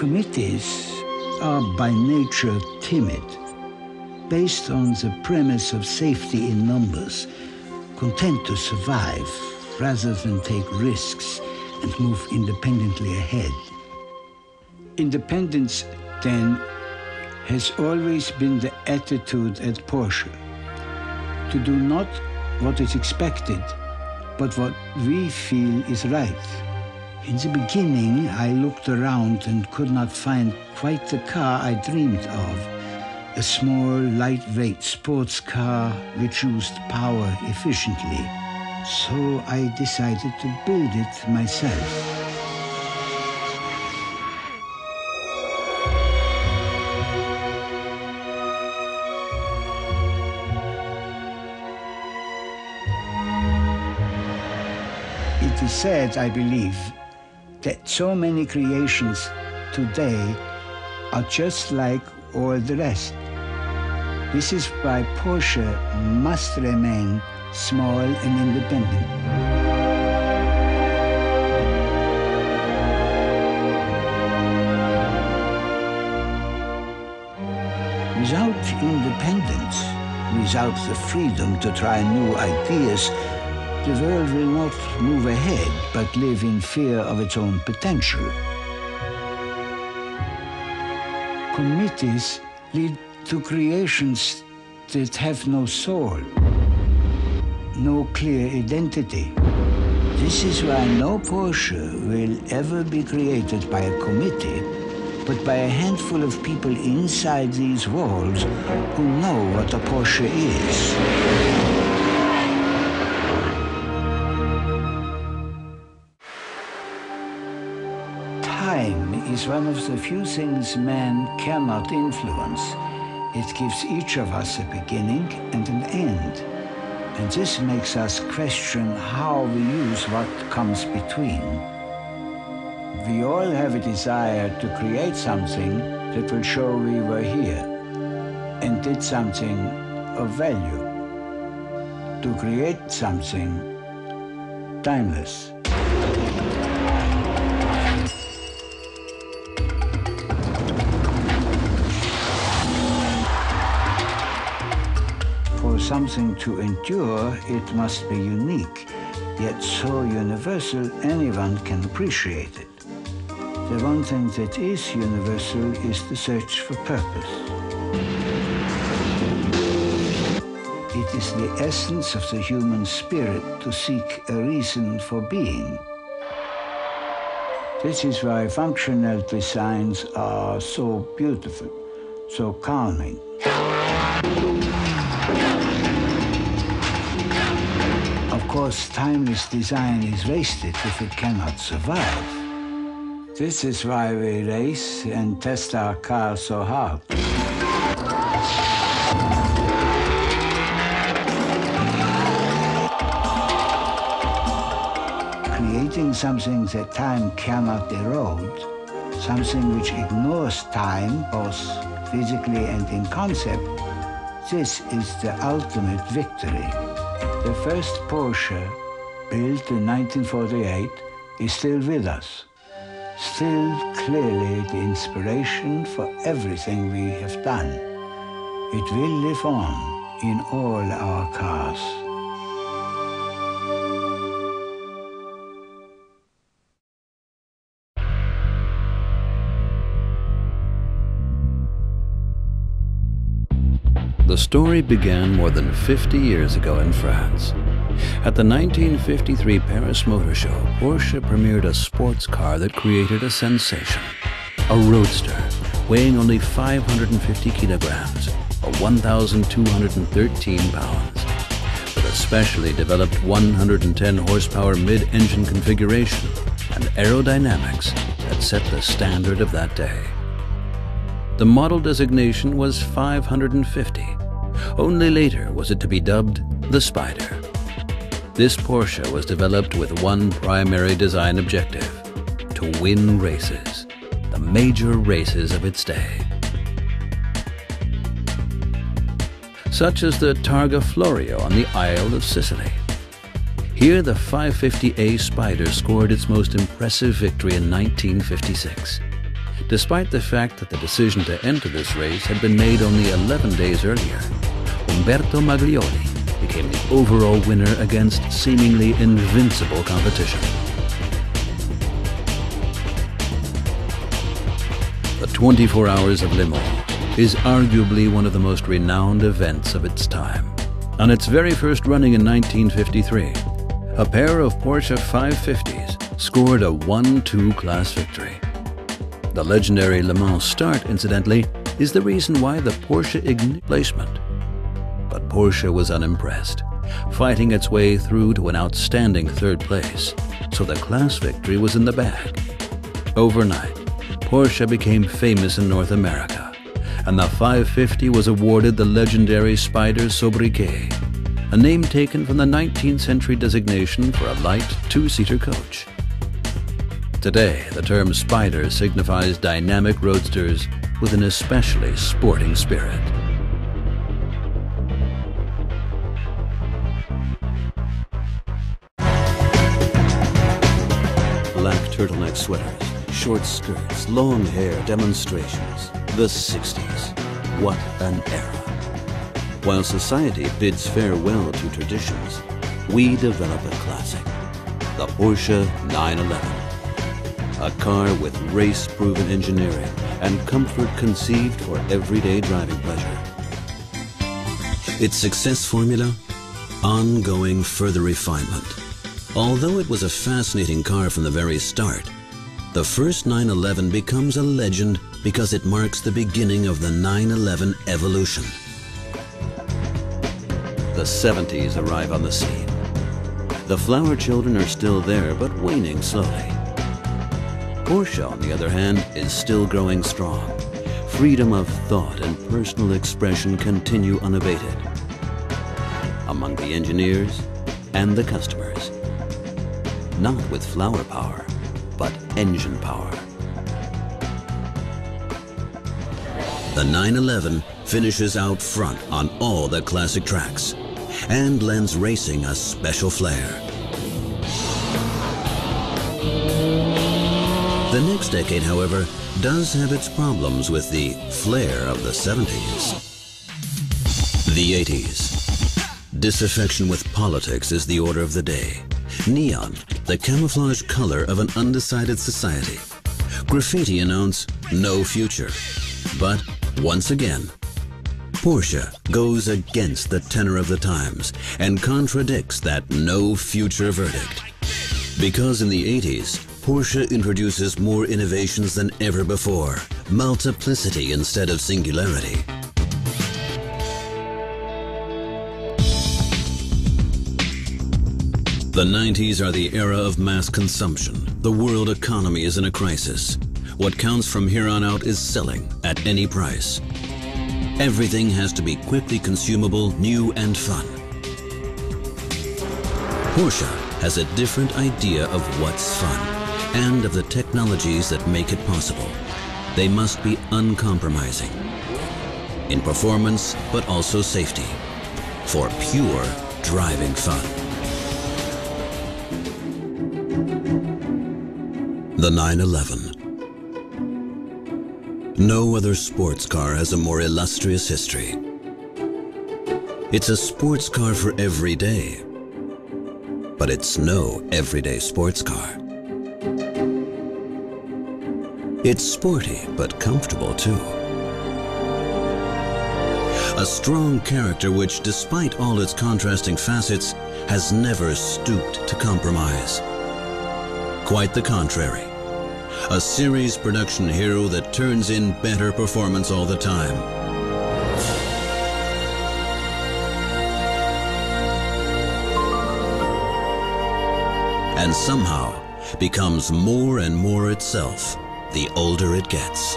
Committees are by nature timid, based on the premise of safety in numbers, content to survive rather than take risks and move independently ahead. Independence, then, has always been the attitude at Porsche. To do not what is expected, but what we feel is right. In the beginning, I looked around and could not find quite the car I dreamed of. A small, lightweight sports car which used power efficiently. So I decided to build it myself. It is said, I believe, that so many creations today are just like all the rest. This is why Porsche must remain small and independent. Without independence, without the freedom to try new ideas, the world will not move ahead, but live in fear of its own potential. Committees lead to creations that have no soul, no clear identity. This is why no Porsche will ever be created by a committee, but by a handful of people inside these walls who know what a Porsche is. Time is one of the few things man cannot influence. It gives each of us a beginning and an end. And this makes us question how we use what comes between. We all have a desire to create something that will show we were here and did something of value. To create something timeless. For something to endure, it must be unique, yet so universal anyone can appreciate it. The one thing that is universal is the search for purpose. It is the essence of the human spirit to seek a reason for being. This is why functional designs are so beautiful, so calming. Of course, timeless design is wasted if it cannot survive. This is why we race and test our cars so hard. Creating something that time cannot erode, something which ignores time, both physically and in concept, this is the ultimate victory. The first Porsche, built in 1948, is still with us. Still clearly the inspiration for everything we have done. It will live on in all our cars. The story began more than 50 years ago in France. At the 1953 Paris Motor Show, Porsche premiered a sports car that created a sensation. A roadster weighing only 550 kilograms, or 1,213 pounds, with a specially developed 110 horsepower mid-engine configuration and aerodynamics that set the standard of that day. The model designation was 550. Only later was it to be dubbed the Spider. This Porsche was developed with one primary design objective: to win races, the major races of its day. Such as the Targa Florio on the Isle of Sicily. Here the 550A Spider scored its most impressive victory in 1956. despite the fact that the decision to enter this race had been made only 11 days earlier. Umberto Maglioli became the overall winner against seemingly invincible competition. The 24 Hours of Le Mans is arguably one of the most renowned events of its time. On its very first running in 1953, a pair of Porsche 550s scored a 1-2 class victory. The legendary Le Mans start, incidentally, is the reason why the Porsche ignited placement. But Porsche was unimpressed, fighting its way through to an outstanding third place, so the class victory was in the bag. Overnight, Porsche became famous in North America, and the 550 was awarded the legendary Spider Sobriquet, a name taken from the 19th century designation for a light two-seater coach. Today, the term Spider signifies dynamic roadsters with an especially sporting spirit. Black turtleneck sweaters, short skirts, long hair, demonstrations. The 60s. What an era. While society bids farewell to traditions, we develop a classic. The Porsche 911. A car with race-proven engineering and comfort conceived for everyday driving pleasure. Its success formula? Ongoing further refinement. Although it was a fascinating car from the very start, the first 911 becomes a legend because it marks the beginning of the 911 evolution. The 70s arrive on the scene. The flower children are still there, but waning slowly. Porsche, on the other hand, is still growing strong. Freedom of thought and personal expression continue unabated among the engineers and the customers. Not with flower power, but engine power. The 911 finishes out front on all the classic tracks and lends racing a special flair. The next decade, however, does have its problems with the flair of the 70s. The 80s. Disaffection with politics is the order of the day. Neon, the camouflage color of an undecided society. Graffiti announce no future. But once again, Porsche goes against the tenor of the times and contradicts that no future verdict. Because in the 80s, Porsche introduces more innovations than ever before. Multiplicity instead of singularity. The 90s are the era of mass consumption. The world economy is in a crisis. What counts from here on out is selling at any price. Everything has to be quickly consumable, new and fun. Porsche has a different idea of what's fun and of the technologies that make it possible. They must be uncompromising in performance, but also safety, for pure driving fun. The 911. No other sports car has a more illustrious history. It's a sports car for every day, but it's no everyday sports car. It's sporty, but comfortable too. A strong character which, despite all its contrasting facets, has never stooped to compromise. Quite the contrary. A series production hero that turns in better performance all the time. And somehow becomes more and more itself the older it gets.